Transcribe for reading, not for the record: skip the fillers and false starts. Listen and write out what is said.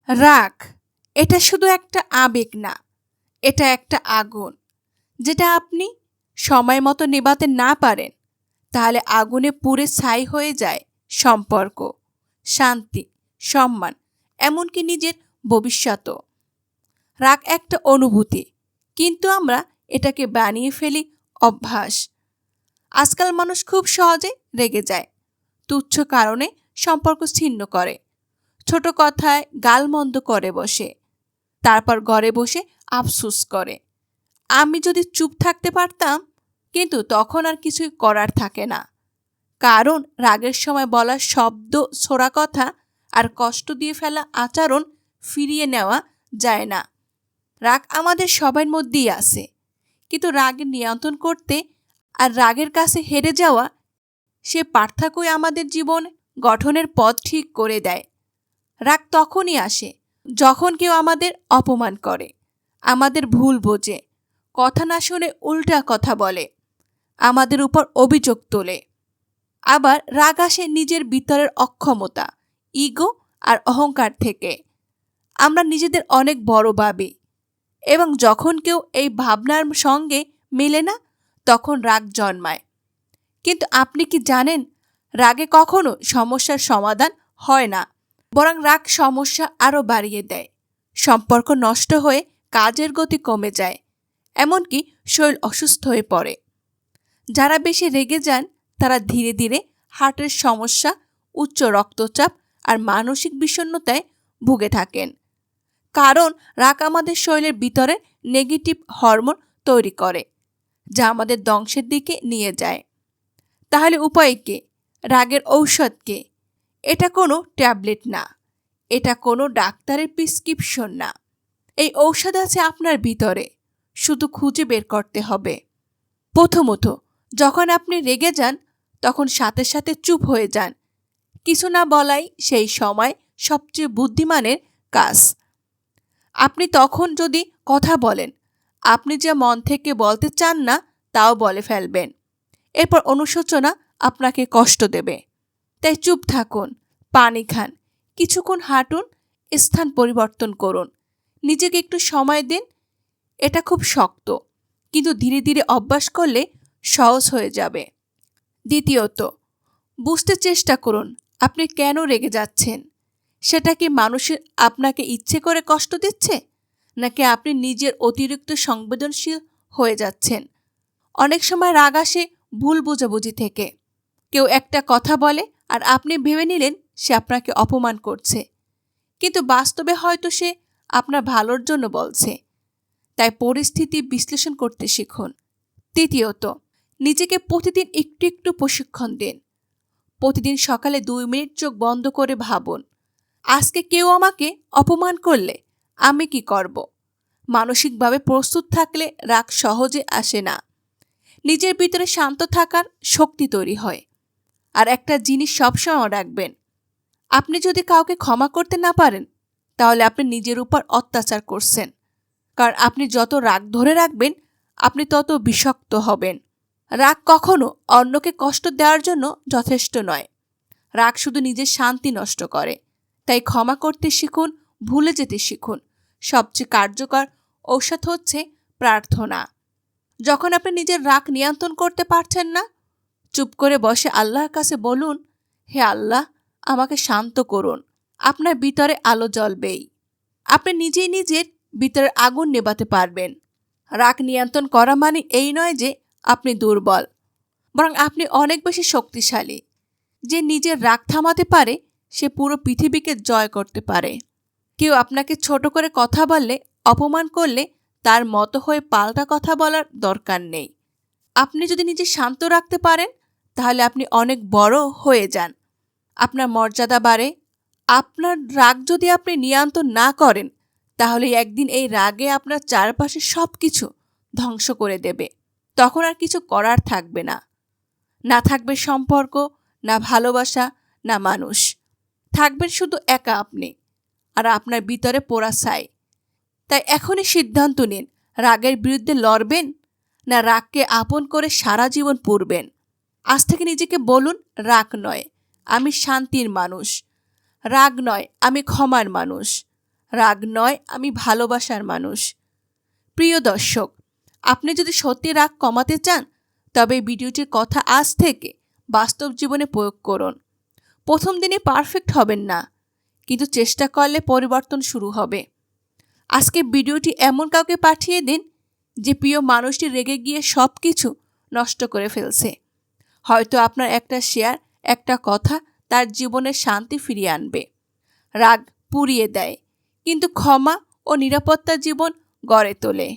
রাগ এটা শুধু একটা আবেগ না, এটা একটা আগুন। যেটা আপনি সময় মতো নেভাতে না পারেন, তাহলে আগুনে পুড়ে ছাই হয়ে যায় সম্পর্ক, শান্তি, সম্মান, এমনকি নিজের ভবিষ্যতও। রাগ একটা অনুভূতি, কিন্তু আমরা এটাকে বানিয়ে ফেলি অভ্যাস। আজকাল মানুষ খুব সহজে রেগে যায়, তুচ্ছ কারণে সম্পর্ক ছিন্ন করে, ছোট কথায় গালমন্দ করে বসে, তারপর ঘরে বসে আফসোস করে আমি যদি চুপ থাকতে পারতাম। কিন্তু তখন আর কিছুই করার থাকে না, কারণ রাগের সময় বলা শব্দ, ছোড়া কথা আর কষ্ট দিয়ে ফেলা আচরণ ফিরিয়ে নেওয়া যায় না। রাগ আমাদের সবার মধ্যেই আছে, কিন্তু রাগের নিয়ন্ত্রণ করতে আর রাগের কাছে হেরে যাওয়া, সে পার্থক্যই আমাদের জীবন গঠনের পথ ঠিক করে দেয়। রাগ তখনই আসে যখন কেউ আমাদের অপমান করে, আমাদের ভুল বোঝে, কথা না শুনে উল্টা কথা বলে, আমাদের উপর অভিযোগ তোলে। আবার রাগ আসে নিজের ভিতরের অক্ষমতা, ইগো আর অহংকার থেকে। আমরা নিজেদের অনেক বড় ভাবি, এবং যখন কেউ এই ভাবনার সঙ্গে মেলে না, তখন রাগ জন্মায়। কিন্তু আপনি কি জানেন, রাগে কখনো সমস্যার সমাধান হয় না, বরং রাগ সমস্যা আরও বাড়িয়ে দেয়। সম্পর্ক নষ্ট হয়ে কাজের গতি কমে যায়, এমনকি শরীর অসুস্থ হয়ে পড়ে। যারা বেশি রেগে যান তারা ধীরে ধীরে হার্টের সমস্যা, উচ্চ রক্তচাপ আর মানসিক বিষণ্ণতায় ভুগে থাকেন। কারণ রাগ আমাদের শরীরের ভিতরে নেগেটিভ হরমোন তৈরি করে, যা আমাদের ধ্বংসের দিকে নিয়ে যায়। তাহলে উপায় কি? রাগের ঔষধ কি? এটা কোনো ট্যাবলেট না, এটা কোনো ডাক্তারের প্রেসক্রিপশন না। এই ঔষধ আছে আপনার ভিতরে, শুধু খুঁজে বের করতে হবে। প্রথমত, যখন আপনি রেগে যান তখন সাথে সাথে চুপ হয়ে যান। কিছু না বলাই সেই সময় সবচেয়ে বুদ্ধিমানের কাজ। আপনি তখন যদি কথা বলেন, আপনি যা মন থেকে বলতে চান না তাও বলে ফেলবেন। এরপর অনুশোচনা আপনাকে কষ্ট দেবে, তাই চুপ থাকুন, পানি খান, কিছুক্ষণ হাঁটুন, স্থান পরিবর্তন করুন, নিজেকে একটু সময় দিন। এটা খুব শক্ত, কিন্তু ধীরে ধীরে অভ্যাস করলে সহজ হয়ে যাবে। দ্বিতীয়ত, বুঝতে চেষ্টা করুন আপনি কেন রেগে যাচ্ছেন। সেটা কি মানুষের আপনাকে ইচ্ছে করে কষ্ট দিচ্ছে, নাকি আপনি নিজের অতিরিক্ত সংবেদনশীল হয়ে যাচ্ছেন? অনেক সময় রাগ আসে ভুল বোঝাবুঝি থেকে। কেউ একটা কথা বলে আর আপনি ভেবে নিলেন সে আপনাকে অপমান করছে, কিন্তু বাস্তবে হয়তো সে আপনার ভালোর জন্য বলছে। তাই পরিস্থিতি বিশ্লেষণ করতে শিখুন। তৃতীয়ত, নিজেকে প্রতিদিন একটু একটু প্রশিক্ষণ দিন। প্রতিদিন সকালে 2 মিনিট চোখ বন্ধ করে ভাবুন, আজকে কেউ আমাকে অপমান করলে আমি কি করব। মানসিকভাবে প্রস্তুত থাকলে রাগ সহজে আসে না, নিজের ভিতরে শান্ত থাকার শক্তি তৈরি হয়। আর একটা জিনিস সবসময় রাখবেন, আপনি যদি কাউকে ক্ষমা করতে না পারেন, তাহলে আপনি নিজের উপর অত্যাচার করছেন। কারণ আপনি যত রাগ ধরে রাখবেন, আপনি তত বিষাক্ত হবেন। রাগ কখনো অন্যকে কষ্ট দেওয়ার জন্য যথেষ্ট নয়। রাগ শুধু নিজের শান্তি নষ্ট করে। তাই ক্ষমা করতে শিখুন, ভুলে যেতে শিখুন। সবচেয়ে কার্যকর ঔষধ হচ্ছে প্রার্থনা। যখন আপনি নিজের রাগ নিয়ন্ত্রণ করতে পারছেন না, চুপ করে বসে আল্লাহর কাছে বলুন, হে আল্লাহ, আমাকে শান্ত করুন। আপনার ভিতরে আলো জ্বলবেই। আপনি নিজেই নিজের ভিতরের আগুন নেভাতে পারবেন। রাগ নিয়ন্ত্রণ করা মানে এই নয় যে আপনি দুর্বল, বরং আপনি অনেক বেশি শক্তিশালী। যে নিজের রাগ থামাতে পারে সে পুরো পৃথিবীকে জয় করতে পারে। কেউ আপনাকে ছোট করে কথা বললে, অপমান করলে, তার মতো হয়ে পাল্টা কথা বলার দরকার নেই। আপনি যদি নিজে শান্ত রাখতে পারেন, তাহলে আপনি অনেক বড় হয়ে যান, আপনার মর্যাদা বাড়ে। আপনার রাগ যদি আপনি নিয়ন্ত্রণ না করেন, তাহলে একদিন এই রাগে আপনার চারপাশে সব কিছু ধ্বংস করে দেবে। তখন আর কিছু করার থাকবে না। না থাকবে সম্পর্ক, না ভালোবাসা, না মানুষ। থাকবেন শুধু একা আপনি আর আপনার ভিতরে পোড়া ছাই। তাই এখনই সিদ্ধান্ত নিন, রাগের বিরুদ্ধে লড়বেন, না রাগকে আপন করে সারা জীবন পুড়বেন। আজ থেকে নিজেকে বলুন, রাগ নয়, আমি শান্তির মানুষ। রাগ নয়, আমি ক্ষমার মানুষ। রাগ নয়, আমি ভালোবাসার মানুষ। প্রিয় দর্শক, আপনি যদি সত্যি রাগ কমাতে চান তবে ভিডিওটির কথা আজ থেকে বাস্তব জীবনে প্রয়োগ করুন। প্রথম দিনে পারফেক্ট হবেন না, কিন্তু চেষ্টা করলে পরিবর্তন শুরু হবে। আজকে ভিডিওটি এমন কাউকে পাঠিয়ে দিন যে প্রিয় মানুষটি রেগে গিয়ে সব কিছু নষ্ট করে ফেলছে। হয়তো আপনার একটা শেয়ার, একটা কথা তার জীবনের শান্তি ফিরিয়ে আনবে। রাগ পুড়িয়ে দেয়, কিন্তু ক্ষমা ও নিরাপত্তা জীবন গড়ে তোলে।